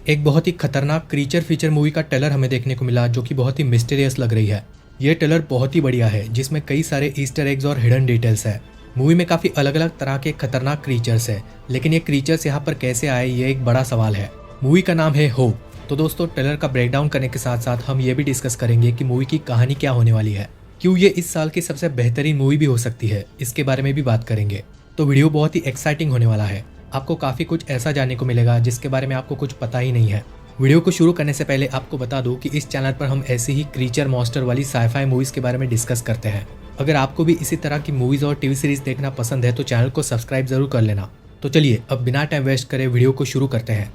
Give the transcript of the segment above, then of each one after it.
एक बहुत ही खतरनाक क्रीचर फीचर मूवी का ट्रेलर हमें देखने को मिला जो कि बहुत ही मिस्टीरियस लग रही है। ये ट्रेलर बहुत ही बढ़िया है जिसमें कई सारे ईस्टर एग्स और हिडन डिटेल्स है। मूवी में काफी अलग अलग तरह के खतरनाक क्रीचर्स है, लेकिन ये क्रीचर्स यहाँ पर कैसे आए ये एक बड़ा सवाल है। मूवी का नाम है होप। तो दोस्तों ट्रेलर का ब्रेकडाउन करने के साथ साथ हम ये भी डिस्कस करेंगे कि मूवी की कहानी क्या होने वाली है, क्यों ये इस साल की सबसे बेहतरीन मूवी भी हो सकती है, इसके बारे में भी बात करेंगे। तो वीडियो बहुत ही एक्साइटिंग होने वाला है। आपको काफी कुछ ऐसा जानने को मिलेगा जिसके बारे में आपको कुछ पता ही नहीं है। वीडियो को शुरू करने से पहले आपको बता दूं कि इस चैनल पर हम ऐसी ही क्रीचर मॉन्स्टर वाली साइफाई मूवीज के बारे में डिस्कस करते हैं। अगर आपको भी इसी तरह की मूवीज और टीवी सीरीज देखना पसंद है तो चैनल को सब्सक्राइब जरूर कर लेना। तो चलिए अब बिना टाइम वेस्ट करे वीडियो को शुरू करते हैं।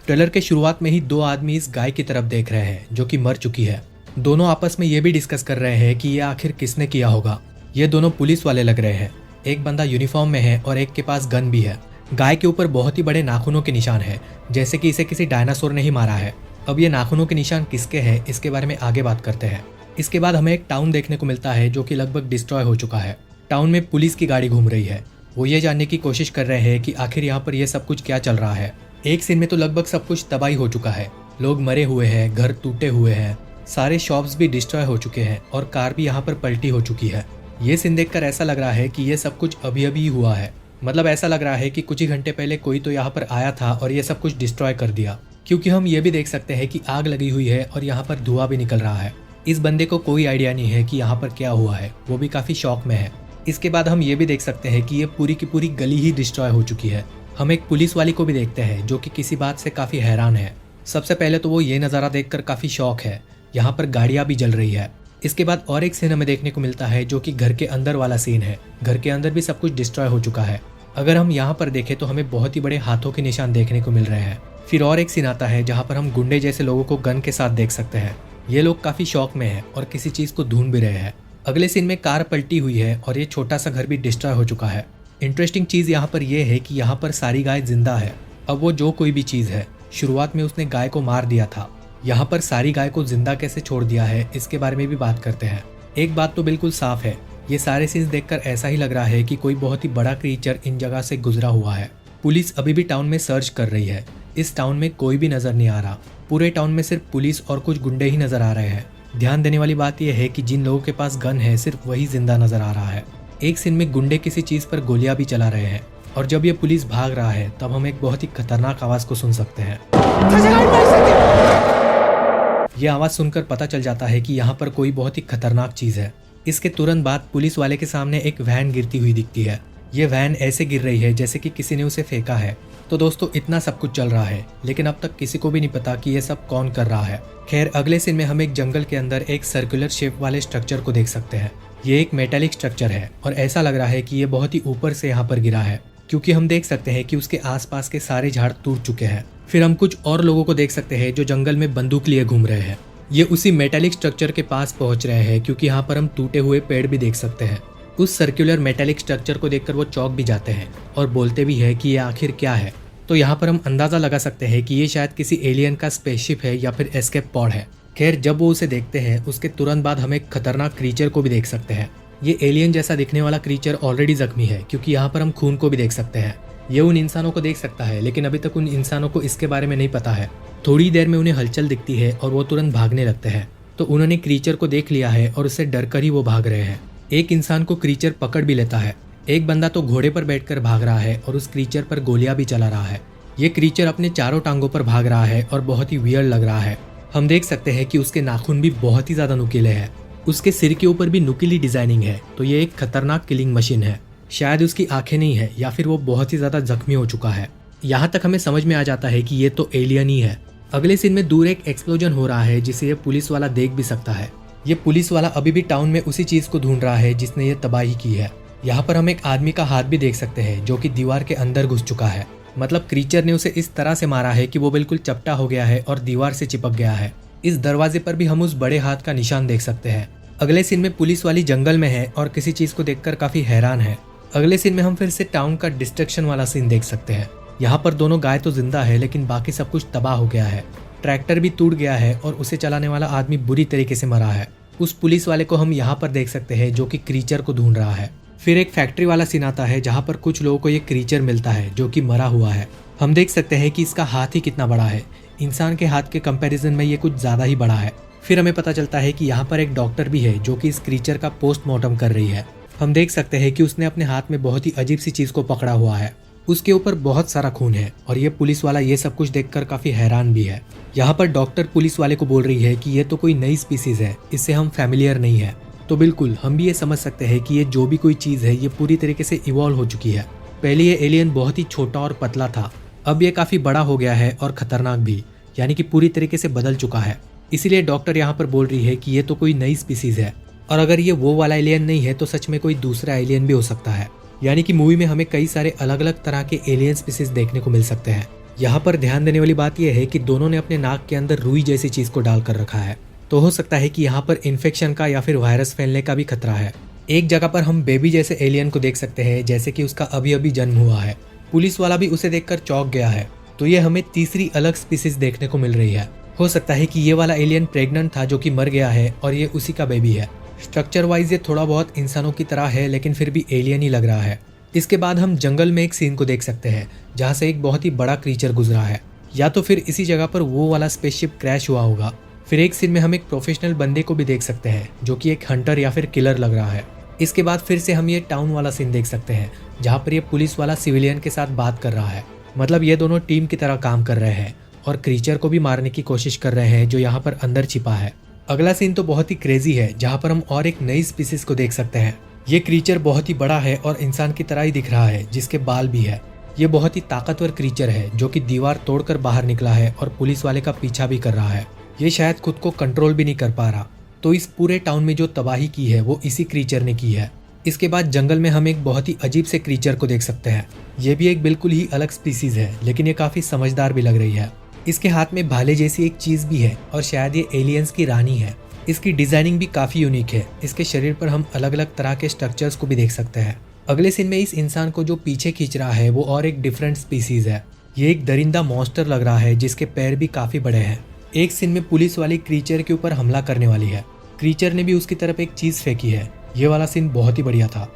ट्रेलर के शुरुआत में ही दो आदमी इस गाय की तरफ देख रहे हैं जो कि मर चुकी है। दोनों आपस में ये भी डिस्कस कर रहे हैं कि ये आखिर किसने किया होगा। ये दोनों पुलिस वाले लग रहे हैं। एक बंदा यूनिफॉर्म में है और एक के पास गन भी है। गाय के ऊपर बहुत ही बड़े नाखूनों के निशान है, जैसे कि इसे किसी डायनासोर ने ही मारा है। अब ये नाखूनों के निशान किसके हैं इसके बारे में आगे बात करते हैं। इसके बाद हमें एक टाउन देखने को मिलता है जो कि लगभग डिस्ट्रॉय हो चुका है। टाउन में पुलिस की गाड़ी घूम रही है। वो ये जानने की कोशिश कर रहे हैं कि आखिर यहाँ पर यह सब कुछ क्या चल रहा है। एक सीन में तो लगभग सब कुछ तबाही हो चुका है। लोग मरे हुए हैं, घर टूटे हुए हैं, सारे शॉप्स भी डिस्ट्रॉय हो चुके हैं और कार भी यहाँ पर पलटी हो चुकी है। ये सीन देखकर ऐसा लग रहा है कि ये सब कुछ अभी अभी हुआ है। मतलब ऐसा लग रहा है कि कुछ ही घंटे पहले कोई तो यहाँ पर आया था और ये सब कुछ डिस्ट्रॉय कर दिया। क्योंकि हम ये भी देख सकते हैं कि आग लगी हुई है और यहाँ पर धुआं भी निकल रहा है। इस बंदे को कोई आइडिया नहीं है कि यहाँ पर क्या हुआ है, वो भी काफी शॉक में है। इसके बाद हम ये भी देख सकते हैं कि ये पूरी की पूरी गली ही डिस्ट्रॉय हो चुकी है। हम एक पुलिस वाली को भी देखते हैं जो कि किसी बात से काफी हैरान है। सबसे पहले तो वो ये नज़ारा देखकर काफी शॉक है। यहाँ पर गाड़ियां भी जल रही है। इसके बाद और एक सीन हमें देखने को मिलता है जो कि घर के अंदर वाला सीन है। घर के अंदर भी सब कुछ डिस्ट्रॉय हो चुका है। अगर हम यहाँ पर देखें तो हमें बहुत ही बड़े हाथों के निशान देखने को मिल रहे हैं। फिर और एक सीन आता है जहाँ पर हम गुंडे जैसे लोगों को गन के साथ देख सकते हैं। ये लोग काफी शौक में है और किसी चीज को ढूंढ भी रहे हैं। अगले सीन में कार पलटी हुई है और ये छोटा सा घर भी डिस्ट्रॉय हो चुका है। इंटरेस्टिंग चीज यहाँ पर यह है कि यहाँ पर सारी गाय जिंदा है। अब वो जो कोई भी चीज है, शुरुआत में उसने गाय को मार दिया था, यहाँ पर सारी गाय को जिंदा कैसे छोड़ दिया है इसके बारे में भी बात करते हैं। एक बात तो बिल्कुल साफ है, ये सारे सीन्स देखकर ऐसा ही लग रहा है कि कोई बहुत ही बड़ा क्रीचर इन जगह से गुजरा हुआ है। पुलिस अभी भी टाउन में सर्च कर रही है। इस टाउन में कोई भी नजर नहीं आ रहा। पूरे टाउन में सिर्फ पुलिस और कुछ गुंडे ही नजर आ रहे हैं। ध्यान देने वाली बात यह है कि जिन लोगों के पास गन है सिर्फ वही जिंदा नजर आ रहा है। एक सीन में गुंडे किसी चीज पर गोलियां भी चला रहे हैं और जब ये पुलिस भाग रहा है तब हम एक बहुत ही खतरनाक आवाज को सुन सकते हैं। यह आवाज सुनकर पता चल जाता है कि यहाँ पर कोई बहुत ही खतरनाक चीज है। इसके तुरंत बाद पुलिस वाले के सामने एक वैन गिरती हुई दिखती है। ये वैन ऐसे गिर रही है जैसे कि किसी ने उसे फेंका है। तो दोस्तों इतना सब कुछ चल रहा है, लेकिन अब तक किसी को भी नहीं पता कि ये सब कौन कर रहा है। खैर अगले सीन में हम एक जंगल के अंदर एक सर्कुलर शेप वाले स्ट्रक्चर को देख सकते हैं। ये एक मेटालिक स्ट्रक्चर है और ऐसा लग रहा है कि ये बहुत ही ऊपर से यहाँ पर गिरा है, क्योंकि हम देख सकते हैं कि उसके आसपास के सारे झाड़ टूट चुके हैं। फिर हम कुछ और लोगों को देख सकते हैं जो जंगल में बंदूक लिए घूम रहे हैं। ये उसी मेटालिक स्ट्रक्चर के पास पहुंच रहे हैं, क्योंकि यहाँ पर हम टूटे हुए पेड़ भी देख सकते हैं। उस सर्कुलर मेटालिक स्ट्रक्चर को देखकर वो चौंक भी जाते हैं और बोलते भी है कि ये आखिर क्या है। तो यहाँ पर हम अंदाजा लगा सकते हैं कि ये शायद किसी एलियन का स्पेसशिप है या फिर एस्केप पॉड है। खैर जब वो उसे देखते हैं उसके तुरंत बाद हम एक खतरनाक क्रीचर को भी देख सकते हैं। ये एलियन जैसा दिखने वाला क्रीचर ऑलरेडी जख्मी है, क्योंकि यहाँ पर हम खून को भी देख सकते हैं। ये उन इंसानों को देख सकता है, लेकिन अभी तक उन इंसानों को इसके बारे में नहीं पता है। थोड़ी देर में उन्हें हलचल दिखती है और वो तुरंत भागने लगते हैं। तो उन्होंने क्रीचर को देख लिया है और उससे डरकर ही वो भाग रहे हैं। एक इंसान को क्रीचर पकड़ भी लेता है। एक बंदा तो घोड़े पर बैठकर भाग रहा है और उस क्रीचर पर गोलियां भी चला रहा है। ये क्रीचर अपने चारों टांगों पर भाग रहा है और बहुत ही वियर्ड लग रहा है। हम देख सकते हैं कि उसके नाखून भी बहुत ही ज्यादा नुकीले हैं। उसके सिर के ऊपर भी नुकीली डिजाइनिंग है। तो ये एक खतरनाक किलिंग मशीन है। शायद उसकी आंखें नहीं है या फिर वो बहुत ही ज्यादा जख्मी हो चुका है। यहाँ तक हमें समझ में आ जाता है कि ये तो एलियन ही है। अगले सीन में दूर एक एक्सप्लोजन हो रहा है जिसे ये पुलिस वाला देख भी सकता है। ये पुलिस वाला अभी भी टाउन में उसी चीज को ढूंढ रहा है जिसने ये तबाही की है। यहाँ पर हम एक आदमी का हाथ भी देख सकते हैं जो कि दीवार के अंदर घुस चुका है। मतलब क्रीचर ने उसे इस तरह से मारा है कि वो बिल्कुल चपटा हो गया है और दीवार से चिपक गया है। इस दरवाजे पर भी हम उस बड़े हाथ का निशान देख सकते हैं। अगले सीन में पुलिस वाली जंगल में है और किसी चीज को देखकर काफी हैरान है। अगले सीन में हम फिर से टाउन का डिस्ट्रक्शन वाला सीन देख सकते हैं। यहाँ पर दोनों गाय तो जिंदा है, लेकिन बाकी सब कुछ तबाह हो गया है। ट्रैक्टर भी टूट गया है और उसे चलाने वाला आदमी बुरी तरीके से मरा है। उस पुलिस वाले को हम यहाँ पर देख सकते हैं जो कि क्रीचर को ढूंढ रहा है। फिर एक फैक्ट्री वाला सीन आता है जहाँ पर कुछ लोगों को ये क्रीचर मिलता है जो कि मरा हुआ है। हम देख सकते हैं कि इसका हाथ ही कितना बड़ा है, इंसान के हाथ के कंपैरिजन में ये कुछ ज्यादा ही बड़ा है। फिर हमें पता चलता है कि यहाँ पर एक डॉक्टर भी है जो कि इस क्रीचर का पोस्टमार्टम कर रही है। हम देख सकते हैं कि उसने अपने हाथ में बहुत ही अजीब सी चीज को पकड़ा हुआ है, उसके ऊपर बहुत सारा खून है और ये पुलिस वाला ये सब कुछ देखकर काफी हैरान भी है। यहाँ पर डॉक्टर पुलिस वाले को बोल रही है कि ये तो कोई नई स्पीसीज है, इससे हम फैमिलियर नहीं है। तो बिल्कुल हम भी ये समझ सकते हैं कि ये जो भी कोई चीज है ये पूरी तरीके से इवॉल्व हो चुकी है। पहले ये एलियन बहुत ही छोटा और पतला था, अब ये काफी बड़ा हो गया है और खतरनाक भी, यानी कि पूरी तरीके से बदल चुका है। इसीलिए डॉक्टर यहाँ पर बोल रही है कि ये तो कोई नई स्पीसीज है, और अगर ये वो वाला एलियन नहीं है तो सच में कोई दूसरा एलियन भी हो सकता है। यानी कि मूवी में हमें कई सारे अलग अलग तरह के एलियन स्पीसीज देखने को मिल सकते हैं। यहाँ पर ध्यान देने वाली बात यह है कि दोनों ने अपने नाक के अंदर रुई जैसी चीज को डाल कर रखा है, तो हो सकता है कि यहाँ पर इन्फेक्शन का या फिर वायरस फैलने का भी खतरा है। एक जगह पर हम बेबी जैसे एलियन को देख सकते हैं, जैसे कि उसका अभी अभी जन्म हुआ है। पुलिस वाला भी उसे देखकर चौंक गया है। तो ये हमें तीसरी अलग स्पीसीज देखने को मिल रही है। हो सकता है कि ये वाला एलियन प्रेग्नेंट था जो कि मर गया है और ये उसी का बेबी है। स्ट्रक्चर वाइज ये थोड़ा बहुत इंसानों की तरह है, लेकिन फिर भी एलियन ही लग रहा है। इसके बाद हम जंगल में एक सीन को देख सकते हैं जहाँ से एक बहुत ही बड़ा क्रीचर गुजरा है, या तो फिर इसी जगह पर वो वाला स्पेसशिप क्रैश हुआ होगा। फिर एक सीन में हम एक प्रोफेशनल बंदे को भी देख सकते हैं जो कि एक हंटर या फिर किलर लग रहा है। इसके बाद फिर से हम ये टाउन वाला सीन देख सकते हैं जहाँ पर ये पुलिस वाला सिविलियन के साथ बात कर रहा है। मतलब ये दोनों टीम की तरह काम कर रहे हैं और क्रीचर को भी मारने की कोशिश कर रहे हैं जो यहाँ पर अंदर छिपा है। अगला सीन तो बहुत ही क्रेजी है जहाँ पर हम और एक नई स्पीसीज को देख सकते हैं। ये क्रीचर बहुत ही बड़ा है और इंसान की तरह ही दिख रहा है, जिसके बाल भी है। ये बहुत ही ताकतवर क्रीचर है जो कि दीवार तोड़कर बाहर निकला है और पुलिस वाले का पीछा भी कर रहा है। ये शायद खुद को कंट्रोल भी नहीं कर पा रहा। तो इस पूरे टाउन में जो तबाही की है वो इसी क्रीचर ने की है। इसके बाद जंगल में हम एक बहुत ही अजीब से क्रीचर को देख सकते हैं। ये भी एक बिल्कुल ही अलग स्पीसीज है, लेकिन ये काफी समझदार भी लग रही है। इसके हाथ में भाले जैसी एक चीज भी है और शायद ये एलियंस की रानी है। इसकी डिजाइनिंग भी काफी यूनिक है। इसके शरीर पर हम अलग अलग तरह के स्ट्रक्चर्स को भी देख सकते हैं। अगले सीन में इस इंसान को जो पीछे खींच रहा है वो और एक डिफरेंट स्पीसीज है। ये एक दरिंदा मॉन्स्टर लग रहा है जिसके पैर भी काफी बड़े हैं। एक सीन में पुलिस वाली क्रीचर के ऊपर हमला करने वाली है। क्रीचर ने भी उसकी तरफ एक चीज फेंकी है। ये वाला सीन बहुत ही बढ़िया था।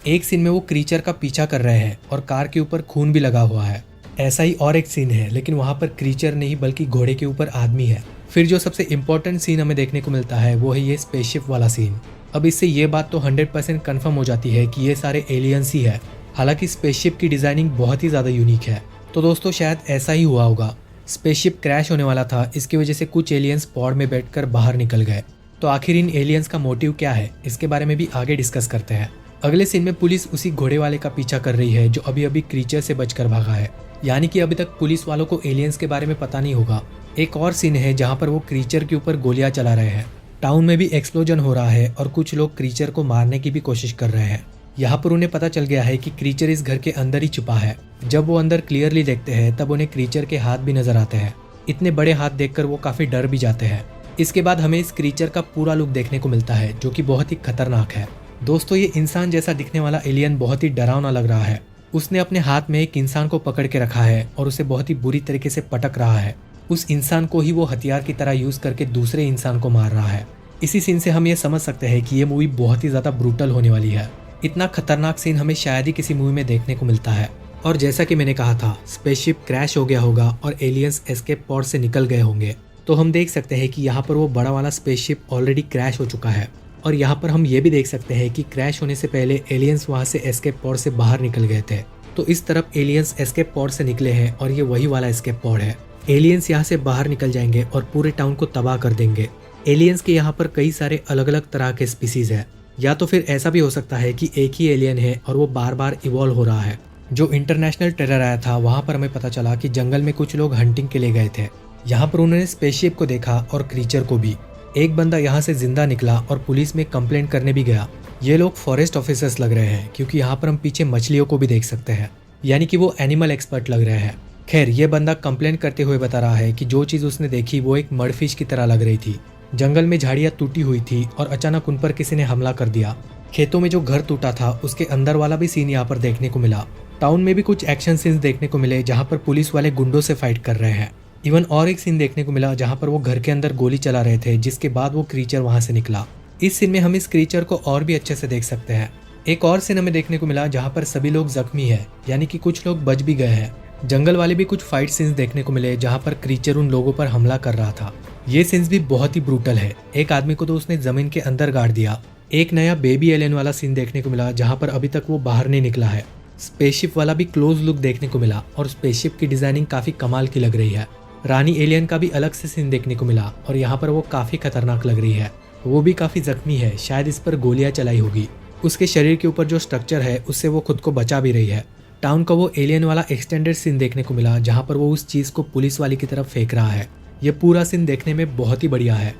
एक सीन में वो क्रीचर का पीछा कर रहे हैं और कार के ऊपर खून भी लगा हुआ है। ऐसा ही और एक सीन है, लेकिन वहां पर क्रीचर नहीं बल्कि घोड़े के ऊपर आदमी है। फिर जो सबसे इम्पोर्टेंट सीन हमें देखने को मिलता है वो है ये स्पेसशिप वाला सीन। अब इससे ये बात तो 100% कंफर्म हो जाती है कि ये सारे एलियंस ही है। हालांकि स्पेसशिप की डिजाइनिंग बहुत ही ज्यादा यूनिक है। तो दोस्तों शायद ऐसा ही हुआ होगा। स्पेसशिप क्रैश होने वाला था, इसकी वजह से कुछ एलियंस पॉड में बैठकर बाहर निकल गए। तो आखिर इन एलियंस का मोटिव क्या है, इसके बारे में भी आगे डिस्कस करते हैं। अगले सीन में पुलिस उसी घोड़े वाले का पीछा कर रही है जो अभी अभी क्रीचर से बचकर भागा है। यानी कि अभी तक पुलिस वालों को एलियंस के बारे में पता नहीं होगा। एक और सीन है जहाँ पर वो क्रीचर के ऊपर गोलियां चला रहे हैं। टाउन में भी एक्सप्लोजन हो रहा है और कुछ लोग क्रीचर को मारने की भी कोशिश कर रहे हैं। यहाँ पर उन्हें पता चल गया है कि क्रीचर इस घर के अंदर ही छुपा है। जब वो अंदर क्लियरली देखते हैं तब उन्हें क्रीचर के हाथ भी नजर आते हैं। इतने बड़े हाथ देखकर वो काफी डर भी जाते हैं। इसके बाद हमें इस क्रीचर का पूरा लुक देखने को मिलता है जो कि बहुत ही खतरनाक है। दोस्तों ये इंसान जैसा दिखने वाला एलियन बहुत ही डरावना लग रहा है। उसने अपने हाथ में एक इंसान को पकड़ के रखा है और उसे बहुत ही बुरी तरीके से पटक रहा है। उस इंसान को ही वो हथियार की तरह यूज करके दूसरे इंसान को मार रहा है। इसी सीन से हम ये समझ सकते हैं कि ये मूवी बहुत ही ज्यादा ब्रूटल होने वाली है। इतना खतरनाक सीन हमें शायद ही किसी मूवी में देखने को मिलता है। और जैसा कि मैंने कहा था, स्पेसशिप क्रैश हो गया होगा और एलियंस एस्केप पॉड से निकल गए होंगे। तो हम देख सकते हैं कि यहाँ पर वो बड़ा वाला स्पेसशिप ऑलरेडी क्रैश हो चुका है। और यहाँ पर हम ये भी देख सकते हैं कि क्रैश होने से पहले एलियंस वहाँ से एस्केप पॉड से बाहर निकल गए थे। तो इस तरफ एलियंस एस्केप पॉड से निकले हैं और ये वही वाला एस्केप पॉड है। एलियंस यहाँ से बाहर निकल जाएंगे और पूरे टाउन को तबाह कर देंगे। एलियंस के यहाँ पर कई सारे अलग अलग तरह के स्पीसीज है। या तो फिर ऐसा भी हो सकता है कि एक ही एलियन है और वो बार बार इवॉल्व हो रहा है। जो इंटरनेशनल टेरर आया था वहाँ पर हमें पता चला कि जंगल में कुछ लोग हंटिंग के लिए गए थे। यहाँ पर उन्होंने स्पेसशिप को देखा और क्रीचर को भी। एक बंदा यहाँ से जिंदा निकला और पुलिस में कंप्लेंट करने भी गया। ये लोग फॉरेस्ट ऑफिसर्स लग रहे हैं क्योंकि यहाँ पर हम पीछे मछलियों को भी देख सकते हैं। यानी कि वो एनिमल एक्सपर्ट लग रहे हैं। खैर ये बंदा कंप्लेंट करते हुए बता रहा है कि जो चीज उसने देखी वो एक मडफिश की तरह लग रही थी। जंगल में झाड़ियाँ टूटी हुई थी और अचानक उन पर किसी ने हमला कर दिया। खेतों में जो घर टूटा था उसके अंदर वाला भी सीन यहाँ पर देखने को मिला। टाउन में भी कुछ एक्शन सीन्स देखने को मिले जहाँ पर पुलिस वाले गुंडों से फाइट कर रहे हैं। इवन और एक सीन देखने को मिला जहाँ पर वो घर के अंदर गोली चला रहे थे, जिसके बाद वो क्रीचर वहाँ से निकला। इस सीन में हम इस क्रीचर को और भी अच्छे से देख सकते हैं। एक और सीन हमें देखने को मिला जहाँ पर सभी लोग जख्मी है, यानी कि कुछ लोग बच भी गए हैं। जंगल वाले भी कुछ फाइट सीन्स देखने को मिले जहाँ पर क्रीचर उन लोगों पर हमला कर रहा था। ये सीन्स भी बहुत ही ब्रूटल है। एक आदमी को तो उसने जमीन के अंदर गाड़ दिया। एक नया बेबी एलियन वाला सीन देखने को मिला जहाँ पर अभी तक वो बाहर नहीं निकला है। स्पेसशिप वाला भी क्लोज लुक देखने को मिला और स्पेसशिप की डिजाइनिंग काफी कमाल की लग रही है। रानी एलियन का भी अलग से सीन देखने को मिला और यहाँ पर वो काफी खतरनाक लग रही है। वो भी काफी जख्मी है, शायद इस पर गोलियां चलाई होगी। उसके शरीर के ऊपर जो स्ट्रक्चर है उससे वो खुद को बचा भी रही है। टाउन का वो एलियन वाला एक्सटेंडेड सीन देखने को मिला जहाँ पर वो उस चीज को पुलिस वाले की तरफ फेंक रहा है। ये पूरा सीन देखने में बहुत ही बढ़िया है।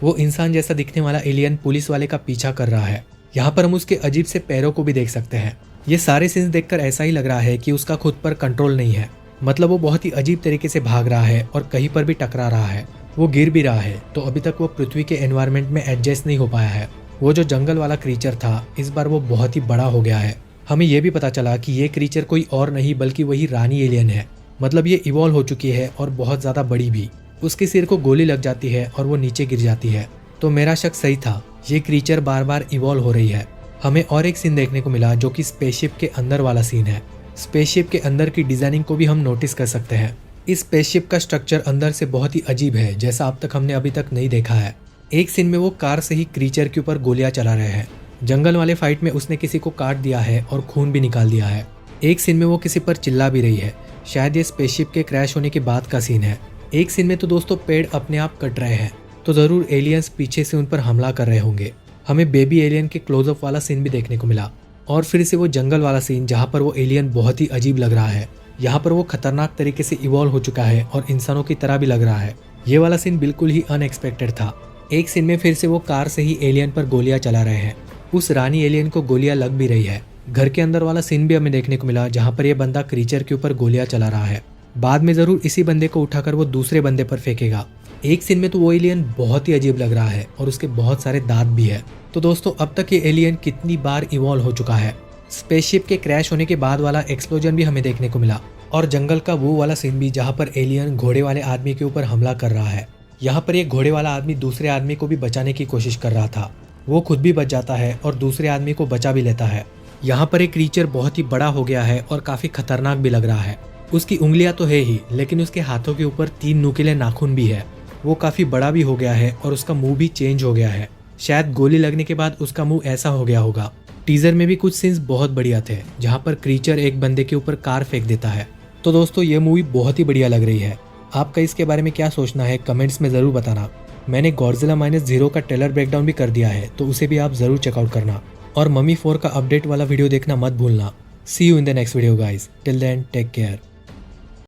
वो इंसान जैसा दिखने वाला एलियन पुलिस वाले का पीछा कर रहा है। यहाँ पर हम उसके अजीब से पैरों को भी देख सकते हैं। ये सारे सीन्स देखकर ऐसा ही लग रहा है कि उसका खुद पर कंट्रोल नहीं है। मतलब वो बहुत ही अजीब तरीके से भाग रहा है और कहीं पर भी टकरा रहा है। वो गिर भी रहा है, तो अभी तक वो पृथ्वी के एनवायरनमेंट में एडजस्ट नहीं हो पाया है। वो जो जंगल वाला क्रीचर था, इस बार वो बहुत ही बड़ा हो गया है। हमें ये भी पता चला कि ये क्रीचर कोई और नहीं बल्कि वही रानी एलियन है। मतलब ये इवॉल्व हो चुकी है और बहुत ज्यादा बड़ी भी। उसके सिर को गोली लग जाती है और वो नीचे गिर जाती है। तो मेरा शक सही था, ये क्रीचर बार बार इवॉल्व हो रही है। हमें और एक सीन देखने को मिला जो कि स्पेसशिप के अंदर वाला सीन है। स्पेसशिप के अंदर की डिजाइनिंग को भी हम नोटिस कर सकते हैं। इस स्पेसशिप का स्ट्रक्चर अंदर से बहुत ही अजीब है, जैसा अब तक हमने अभी तक नहीं देखा है। एक सीन में वो कार से ही क्रीचर के ऊपर गोलियां चला रहे हैं। जंगल वाले फाइट में उसने किसी को काट दिया है और खून भी निकाल दिया है। एक सीन में वो किसी पर चिल्ला भी रही है। शायद ये स्पेसशिप के क्रैश होने के बाद का सीन है। एक सीन में तो दोस्तों पेड़ अपने आप कट रहे हैं, तो जरूर एलियंस पीछे से उन पर हमला कर रहे होंगे। हमें बेबी एलियन के क्लोजअप वाला सीन भी देखने को मिला और फिर से वो जंगल वाला सीन जहाँ पर वो एलियन बहुत ही अजीब लग रहा है। यहाँ पर वो खतरनाक तरीके से इवॉल्व हो चुका है और इंसानों की तरह भी लग रहा है। ये वाला सीन बिल्कुल ही अनएक्सपेक्टेड था। एक सीन में फिर से वो कार से ही एलियन पर गोलियां चला रहे हैं। उस रानी एलियन को गोलियां लग भी रही है। घर के अंदर वाला सीन भी हमें देखने को मिला जहाँ पर यह बंदा क्रीचर के ऊपर गोलियां चला रहा है। बाद में जरूर इसी बंदे को उठाकर वो दूसरे बंदे पर फेंकेगा। एक सीन में तो वो एलियन बहुत ही अजीब लग रहा है और उसके बहुत सारे दांत भी है। तो दोस्तों अब तक ये एलियन कितनी बार इवॉल्व हो चुका है। स्पेसशिप के क्रैश होने के बाद वाला एक्सप्लोजन भी हमें देखने को मिला और जंगल का वो वाला सीन भी जहाँ पर एलियन घोड़े वाले आदमी के ऊपर हमला कर रहा है। यहाँ पर ये घोड़े वाला आदमी दूसरे आदमी को भी बचाने की कोशिश कर रहा था। वो खुद भी बच जाता है और दूसरे आदमी को बचा भी लेता है। यहाँ पर एक क्रीचर बहुत ही बड़ा हो गया है और काफी खतरनाक भी लग रहा है। उसकी उंगलियां तो है ही, लेकिन उसके हाथों के ऊपर 3 नुकीले नाखून भी है। वो काफी बड़ा भी हो गया है और उसका मुंह भी चेंज हो गया है। शायद गोली लगने के बाद उसका मुंह ऐसा हो गया होगा। टीजर में भी कुछ सीन्स बहुत बढ़िया थे जहाँ पर क्रीचर एक बंदे के ऊपर कार फेंक देता है। तो दोस्तों ये मूवी बहुत ही बढ़िया लग रही है। आपका इसके बारे में क्या सोचना है कमेंट्स में जरूर बताना। मैंने गॉडजिला -0 का ट्रेलर ब्रेकडाउन भी कर दिया है, तो उसे भी आप जरूर चेकआउट करना। और मम्मी 4 का अपडेट वाला वीडियो देखना मत भूलना। See you in the next video guys. Till then take care.